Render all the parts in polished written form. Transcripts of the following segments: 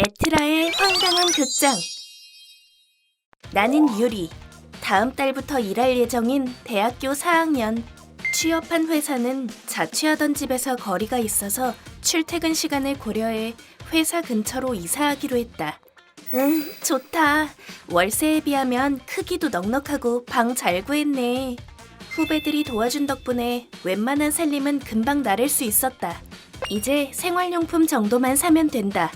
에트라의 황당한 극장. 나는 유리. 다음 달부터 일할 예정인 대학교 4학년. 취업한 회사는 자취하던 집에서 거리가 있어서 출퇴근 시간을 고려해 회사 근처로 이사하기로 했다. 좋다. 월세에 비하면 크기도 넉넉하고 방 잘 구했네. 후배들이 도와준 덕분에 웬만한 살림은 금방 나를 수 있었다. 이제 생활용품 정도만 사면 된다.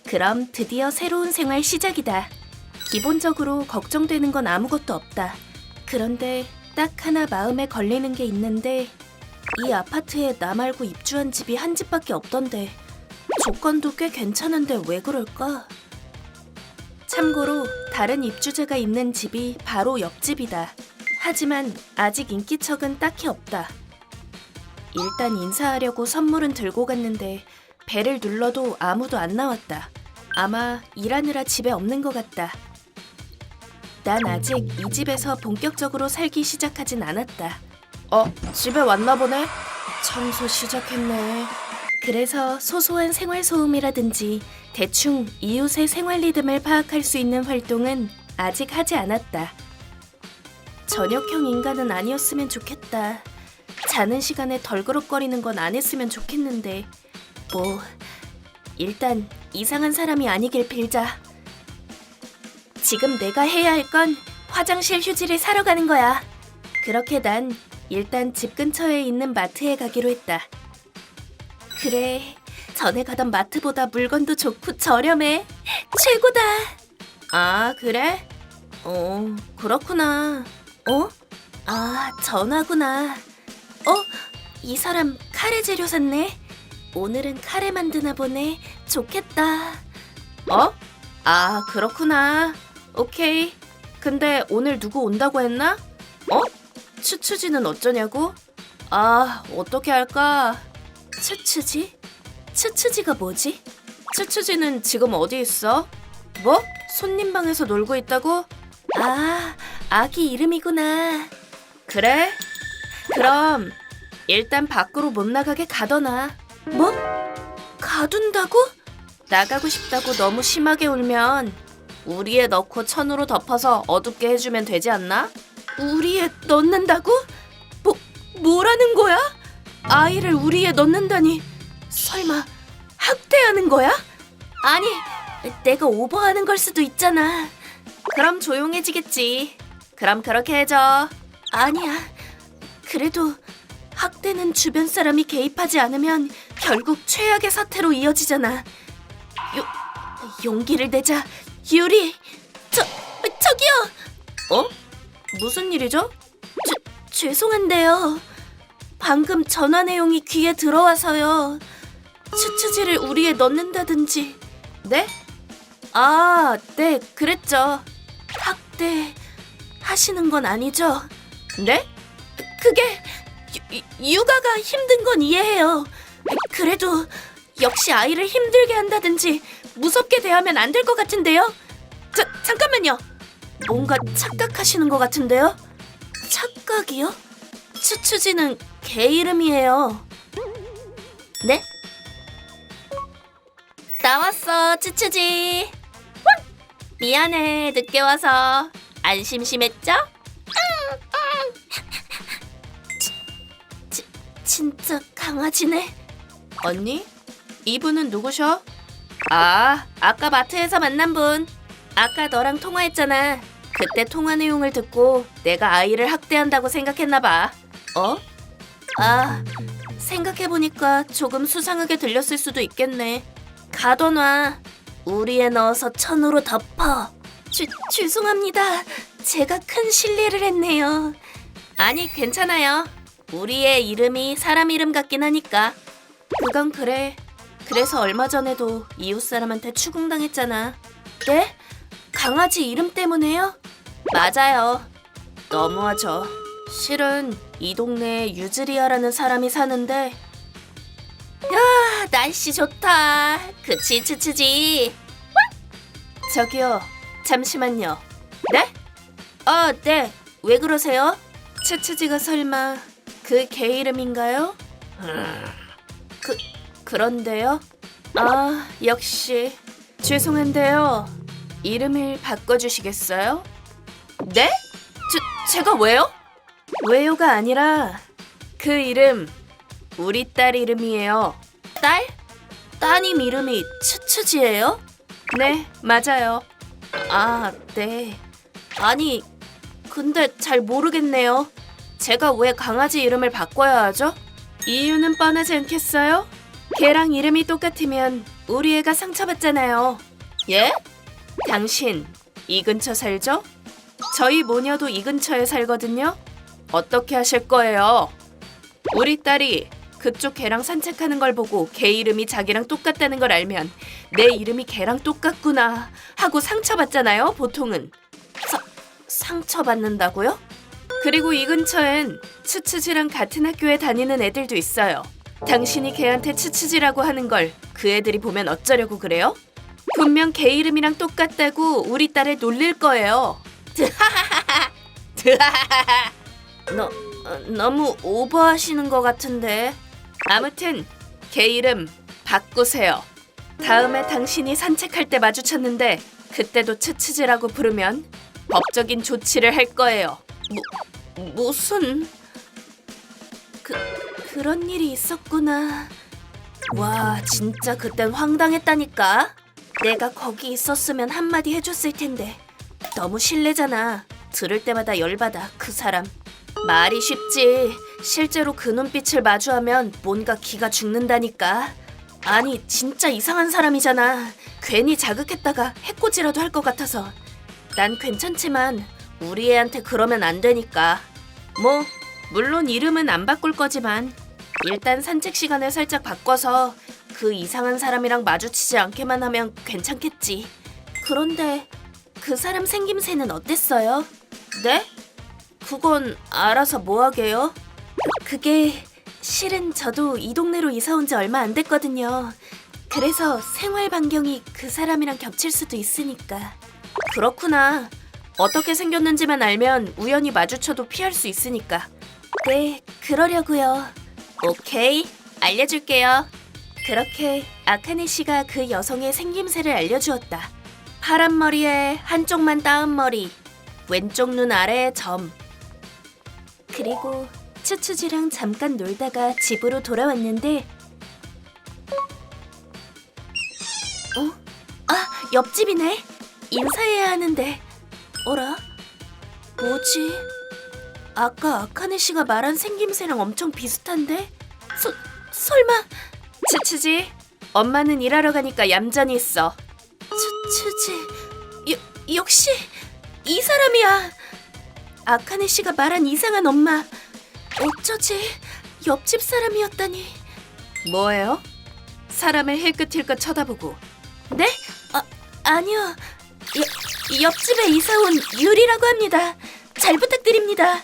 그럼 드디어 새로운 생활 시작이다. 기본적으로 걱정되는 건 아무것도 없다. 그런데 딱 하나 마음에 걸리는 게 있는데 이 아파트에 나 말고 입주한 집이 한 집밖에 없던데 조건도 꽤 괜찮은데 왜 그럴까? 참고로 다른 입주자가 있는 집이 바로 옆집이다. 하지만 아직 인기척은 딱히 없다. 일단 인사하려고 선물은 들고 갔는데 벨을 눌러도 아무도 안 나왔다. 아마 일하느라 집에 없는 것 같다. 난 아직 이 집에서 본격적으로 살기 시작하진 않았다. 집에 왔나 보네? 청소 시작했네. 그래서 소소한 생활소음이라든지 대충 이웃의 생활 리듬을 파악할 수 있는 활동은 아직 하지 않았다. 저녁형 인간은 아니었으면 좋겠다. 자는 시간에 덜그럭거리는 건 안 했으면 좋겠는데 일단 이상한 사람이 아니길 빌자. 지금 내가 해야 할 건 화장실 휴지를 사러 가는 거야. 그렇게 난 일단 집 근처에 있는 마트에 가기로 했다. 그래, 전에 가던 마트보다 물건도 좋고 저렴해. 최고다. 아, 그래? 그렇구나. 전화구나. 이 사람 카레 재료 샀네. 오늘은 카레 만드나 보네. 좋겠다. 그렇구나. 오케이. 근데 오늘 누구 온다고 했나? 추추지는 어쩌냐고? 어떻게 할까? 추추지? 추추지가 뭐지? 추추지는 지금 어디 있어? 뭐? 손님 방에서 놀고 있다고? 아기 이름이구나. 그래? 그럼 일단 밖으로 못 나가게 가둬놔. 뭐? 가둔다고? 나가고 싶다고 너무 심하게 울면 우리에 넣고 천으로 덮어서 어둡게 해주면 되지 않나? 우리에 넣는다고? 뭐라는 거야? 아이를 우리에 넣는다니. 설마 학대하는 거야? 아니, 내가 오버하는 걸 수도 있잖아. 그럼 조용해지겠지. 그럼 그렇게 해줘. 아니야. 그래도 학대는 주변 사람이 개입하지 않으면 결국 최악의 사태로 이어지잖아. 용기를 내자, 유리. 저기요. 무슨 일이죠? 죄송한데요. 방금 전화 내용이 귀에 들어와서요. 추추지를 우리에 넣는다든지. 네? 네, 그랬죠. 학대 하시는 건 아니죠? 네? 그게 육아가 힘든 건 이해해요. 그래도 역시 아이를 힘들게 한다든지 무섭게 대하면 안 될 것 같은데요? 잠깐만요. 뭔가 착각하시는 것 같은데요? 착각이요? 추추지는 개 이름이에요. 네? 나왔어, 추추지. 미안해, 늦게 와서. 안 심심했죠? 진짜 강아지네. 언니? 이분은 누구셔? 아까 마트에서 만난 분. 아까 너랑 통화했잖아. 그때 통화 내용을 듣고 내가 아이를 학대한다고 생각했나봐. 생각해보니까 조금 수상하게 들렸을 수도 있겠네. 가둬놔. 우리에 넣어서 천으로 덮어. 죄송합니다. 제가 큰 실례를 했네요. 아니, 괜찮아요. 우리의 이름이 사람 이름 같긴 하니까. 그건 그래. 그래서 얼마 전에도 이웃 사람한테 추궁당했잖아. 네? 강아지 이름 때문에요? 맞아요. 너무하죠. 실은 이 동네에 유즈리아라는 사람이 사는데. 야, 날씨 좋다. 그치, 추추지? 저기요, 잠시만요. 네? 네. 왜 그러세요? 추추지가 설마 그 개 이름인가요? 그런데요? 역시 죄송한데요. 이름을 바꿔주시겠어요? 네? 제가 왜요? 왜요가 아니라 그 이름 우리 딸 이름이에요. 딸? 따님 이름이 츠츠지예요? 네, 맞아요. 아, 네. 아니, 근데 잘 모르겠네요. 제가 왜 강아지 이름을 바꿔야 하죠? 이유는 뻔하지 않겠어요? 걔랑 이름이 똑같으면 우리 애가 상처받잖아요. 예? 당신 이 근처 살죠? 저희 모녀도 이 근처에 살거든요. 어떻게 하실 거예요? 우리 딸이 그쪽 개랑 산책하는 걸 보고 개 이름이 자기랑 똑같다는 걸 알면 내 이름이 개랑 똑같구나 하고 상처받잖아요, 보통은. 상처받는다고요? 그리고 이 근처엔 츠츠지랑 같은 학교에 다니는 애들도 있어요. 당신이 걔한테 츠츠지라고 하는 걸 그 애들이 보면 어쩌려고 그래요? 분명 걔 이름이랑 똑같다고 우리 딸을 놀릴 거예요. 너무 오버하시는 것 같은데. 아무튼 걔 이름 바꾸세요. 다음에 당신이 산책할 때 마주쳤는데 그때도 츠츠지라고 부르면 법적인 조치를 할 거예요. 무슨... 그런 일이 있었구나. 와, 진짜 그땐 황당했다니까. 내가 거기 있었으면 한마디 해줬을 텐데. 너무 실례잖아. 들을 때마다 열받아, 그 사람. 말이 쉽지. 실제로 그 눈빛을 마주하면 뭔가 기가 죽는다니까. 아니, 진짜 이상한 사람이잖아. 괜히 자극했다가 해코지라도 할 것 같아서. 난 괜찮지만 우리 애한테 그러면 안 되니까. 뭐 물론 이름은 안 바꿀 거지만 일단 산책 시간을 살짝 바꿔서 그 이상한 사람이랑 마주치지 않게만 하면 괜찮겠지. 그런데 그 사람 생김새는 어땠어요? 네? 그건 알아서 뭐하게요? 그게 실은 저도 이 동네로 이사 온 지 얼마 안 됐거든요. 그래서 생활 반경이 그 사람이랑 겹칠 수도 있으니까. 그렇구나. 어떻게 생겼는지만 알면 우연히 마주쳐도 피할 수 있으니까. 네, 그러려고요. 오케이, 알려줄게요. 그렇게 아카네 씨가 그 여성의 생김새를 알려주었다. 파란 머리에 한쪽만 따은 머리, 왼쪽 눈 아래에 점. 그리고 츠츠지랑 잠깐 놀다가 집으로 돌아왔는데 옆집이네. 인사해야 하는데. 어라? 뭐지? 아까 아카네 씨가 말한 생김새랑 엄청 비슷한데? 설마... 츠츠지, 엄마는 일하러 가니까 얌전히 있어. 츠츠지... 역시 이 사람이야. 아카네 씨가 말한 이상한 엄마. 어쩌지? 옆집 사람이었다니. 뭐예요? 사람을 힐끗힐끗 쳐다보고. 네? 아니요. 옆집에 이사온 유리라고 합니다. 잘 부탁드립니다.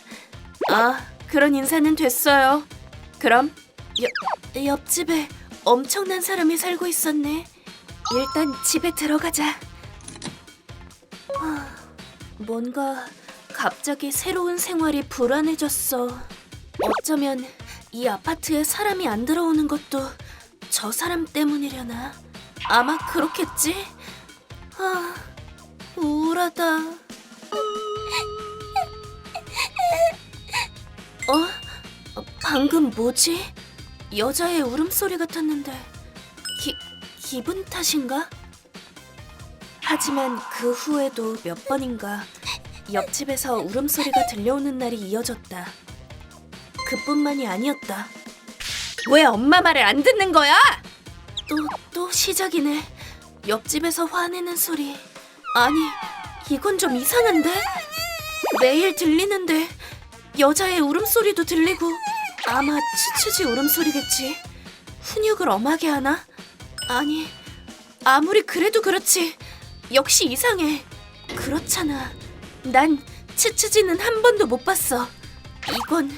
아, 그런 인사는 됐어요. 그럼 옆집에 엄청난 사람이 살고 있었네. 일단 집에 들어가자. 뭔가 갑자기 새로운 생활이 불안해졌어. 어쩌면 이 아파트에 사람이 안 들어오는 것도 저 사람 때문이려나? 아마 그렇겠지? 우울하다. 방금 뭐지? 여자의 울음소리 같았는데 기분 탓인가? 하지만 그 후에도 몇 번인가 옆집에서 울음소리가 들려오는 날이 이어졌다. 그뿐만이 아니었다. 왜 엄마 말을 안 듣는 거야? 또 시작이네. 옆집에서 화내는 소리. 아니, 이건 좀 이상한데? 매일 들리는데 여자의 울음소리도 들리고. 아마 츠츠지 울음소리겠지. 훈육을 엄하게 하나? 아니, 아무리 그래도 그렇지. 역시 이상해. 그렇잖아. 난 츠츠지는 한 번도 못 봤어. 이건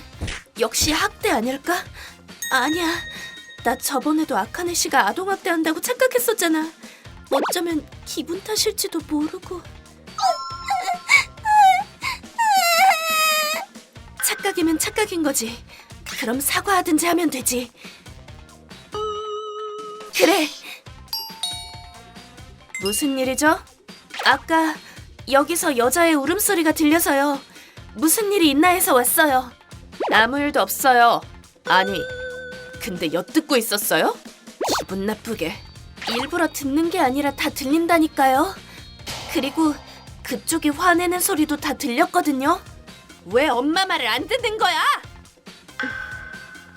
역시 학대 아닐까? 아니야. 나 저번에도 아카네 씨가 아동학대한다고 착각했었잖아. 어쩌면 기분 탓일지도 모르고. 착각이면 착각인 거지. 그럼 사과하든지 하면 되지. 그래. 무슨 일이죠? 아까 여기서 여자의 울음소리가 들려서요. 무슨 일이 있나 해서 왔어요. 아무 일도 없어요. 아니, 근데 엿듣고 있었어요? 기분 나쁘게. 일부러 듣는 게 아니라 다 들린다니까요. 그리고 그쪽이 화내는 소리도 다 들렸거든요. 왜 엄마 말을 안 듣는 거야?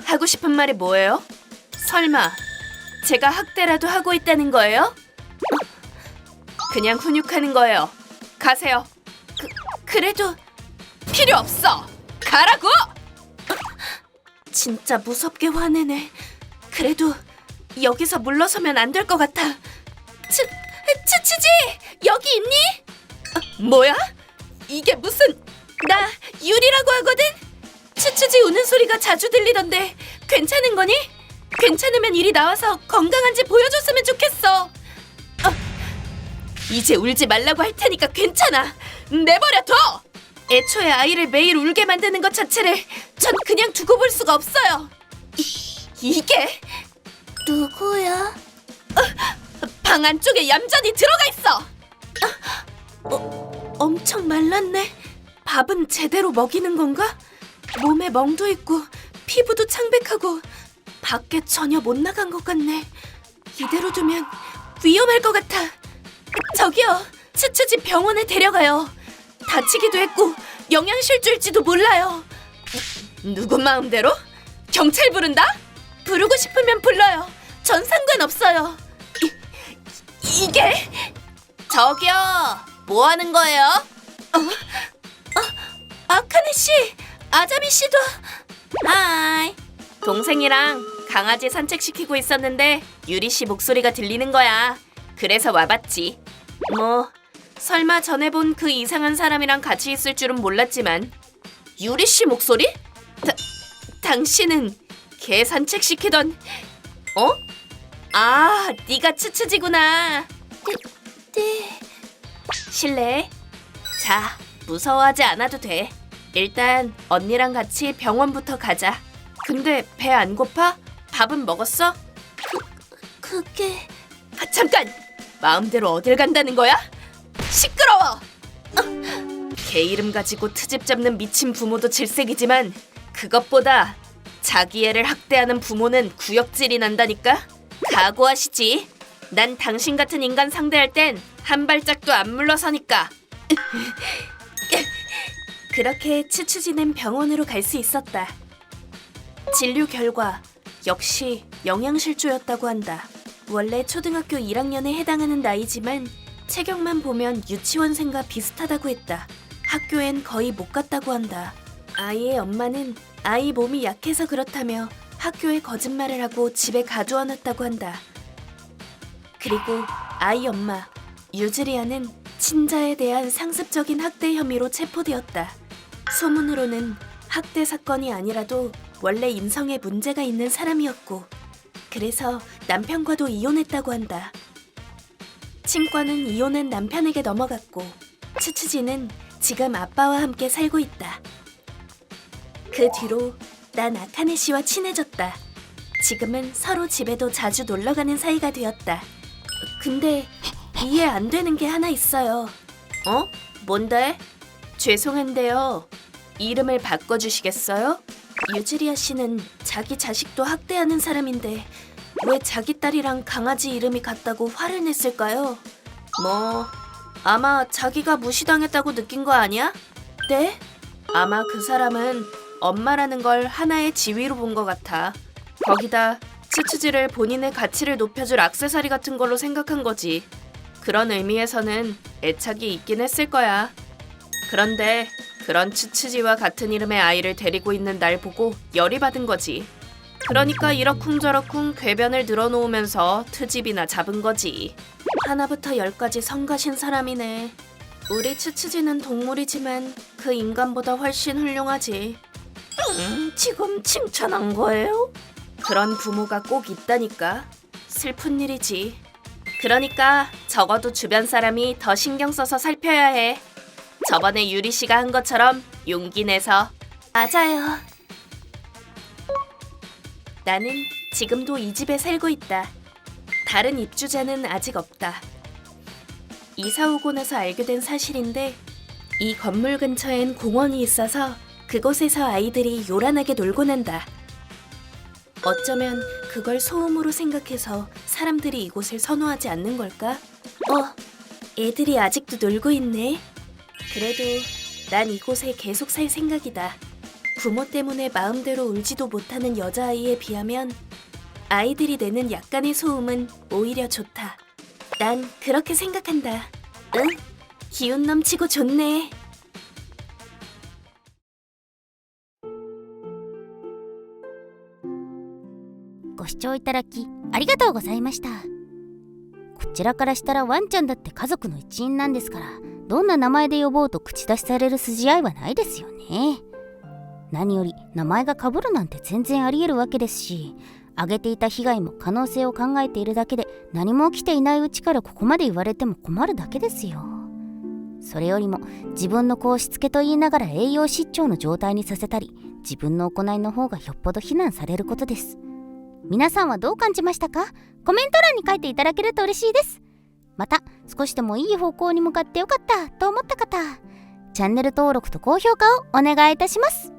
하고 싶은 말이 뭐예요? 설마 제가 학대라도 하고 있다는 거예요? 그냥 훈육하는 거예요. 가세요. 그래도 필요 없어. 가라고! 진짜 무섭게 화내네. 그래도 여기서 물러서면 안 될 것 같아. 치치지! 여기 있니? 뭐야? 이게 무슨... 나 유리라고 하거든? 치치지 우는 소리가 자주 들리던데 괜찮은 거니? 괜찮으면 이리 나와서 건강한지 보여줬으면 좋겠어. 이제 울지 말라고 할 테니까 괜찮아. 내버려 둬! 애초에 아이를 매일 울게 만드는 것 자체를 전 그냥 두고 볼 수가 없어요. 이게... 누구야? 방 안쪽에 얌전히 들어가 있어! 엄청 말랐네. 밥은 제대로 먹이는 건가? 몸에 멍도 있고 피부도 창백하고 밖에 전혀 못 나간 것 같네. 이대로 두면 위험할 것 같아. 저기요, 치치지 병원에 데려가요. 다치기도 했고 영양실조일지도 몰라요. 누구 마음대로? 경찰 부른다? 부르고 싶으면 불러요. 전 상관없어요. 이게... 저기요, 뭐 하는 거예요? 아카네 씨, 아자미 씨도... 하이. 동생이랑 강아지 산책시키고 있었는데 유리 씨 목소리가 들리는 거야. 그래서 와봤지. 뭐 설마 전에 본 그 이상한 사람이랑 같이 있을 줄은 몰랐지만. 유리 씨 목소리? 당신은 개 산책시키던... 아, 네가 치치지구나. 네. 실례. 자, 무서워하지 않아도 돼. 일단 언니랑 같이 병원부터 가자. 근데 배 안 고파? 밥은 먹었어? 그게... 잠깐! 마음대로 어딜 간다는 거야? 시끄러워! 개 이름 가지고 트집 잡는 미친 부모도 질색이지만 그것보다 자기 애를 학대하는 부모는 구역질이 난다니까? 각오하시지. 난 당신 같은 인간 상대할 땐 한 발짝도 안 물러서니까. 그렇게 치치지는 병원으로 갈 수 있었다. 진료 결과 역시 영양실조였다고 한다. 원래 초등학교 1학년에 해당하는 나이지만 체격만 보면 유치원생과 비슷하다고 했다. 학교엔 거의 못 갔다고 한다. 아이의 엄마는 아이 몸이 약해서 그렇다며 학교에 거짓말을 하고 집에 가두어 놨다고 한다. 그리고 아이 엄마 유즈리아는 친자에 대한 상습적인 학대 혐의로 체포되었다. 소문으로는 학대 사건이 아니라도 원래 인성에 문제가 있는 사람이었고 그래서 남편과도 이혼했다고 한다. 친과는 이혼한 남편에게 넘어갔고 치치지는 지금 아빠와 함께 살고 있다. 그 뒤로 난 아카네 씨와 친해졌다. 지금은 서로 집에도 자주 놀러가는 사이가 되었다. 근데 이해 안 되는 게 하나 있어요. 뭔데? 죄송한데요. 이름을 바꿔주시겠어요? 유즈리아 씨는 자기 자식도 학대하는 사람인데 왜 자기 딸이랑 강아지 이름이 같다고 화를 냈을까요? 뭐 아마 자기가 무시당했다고 느낀 거 아니야? 네? 아마 그 사람은 엄마라는 걸 하나의 지위로 본 것 같아. 거기다 치치지를 본인의 가치를 높여줄 액세서리 같은 걸로 생각한 거지. 그런 의미에서는 애착이 있긴 했을 거야. 그런데 그런 치치지와 같은 이름의 아이를 데리고 있는 날 보고 열이 받은 거지. 그러니까 이러쿵저러쿵 궤변을 늘어놓으면서 트집이나 잡은 거지. 하나부터 열까지 성가신 사람이네. 우리 치치지는 동물이지만 그 인간보다 훨씬 훌륭하지. 지금 칭찬한 거예요? 그런 부모가 꼭 있다니까. 슬픈 일이지. 그러니까 적어도 주변 사람이 더 신경 써서 살펴야 해. 저번에 유리 씨가 한 것처럼 용기 내서. 맞아요. 나는 지금도 이 집에 살고 있다. 다른 입주자는 아직 없다. 이사 오고 나서 알게 된 사실인데 이 건물 근처엔 공원이 있어서 그곳에서 아이들이 요란하게 놀곤 한다. 어쩌면 그걸 소음으로 생각해서 사람들이 이곳을 선호하지 않는 걸까? 애들이 아직도 놀고 있네. 그래도 난 이곳에 계속 살 생각이다. 부모 때문에 마음대로 울지도 못하는 여자아이에 비하면 아이들이 내는 약간의 소음은 오히려 좋다. 난 그렇게 생각한다. 응? 기운 넘치고 좋네.ご視聴いただきありがとうございました。こちらからしたらワンちゃんだって家族の一員なんですから、どんな名前で呼ぼうと口出しされる筋合いはないですよね。何より名前が被るなんて全然ありえるわけですし、挙げていた被害も可能性を考えているだけで何も起きていないうちからここまで言われても困るだけですよ。それよりも自分の子をしつけと言いながら栄養失調の状態にさせたり、自分の行いの方がよっぽど非難されることです。皆さんはどう感じましたか？コメント欄に書いていただけると嬉しいです。また少しでもいい方向に向かってよかったと思った方、チャンネル登録と高評価をお願いいたします。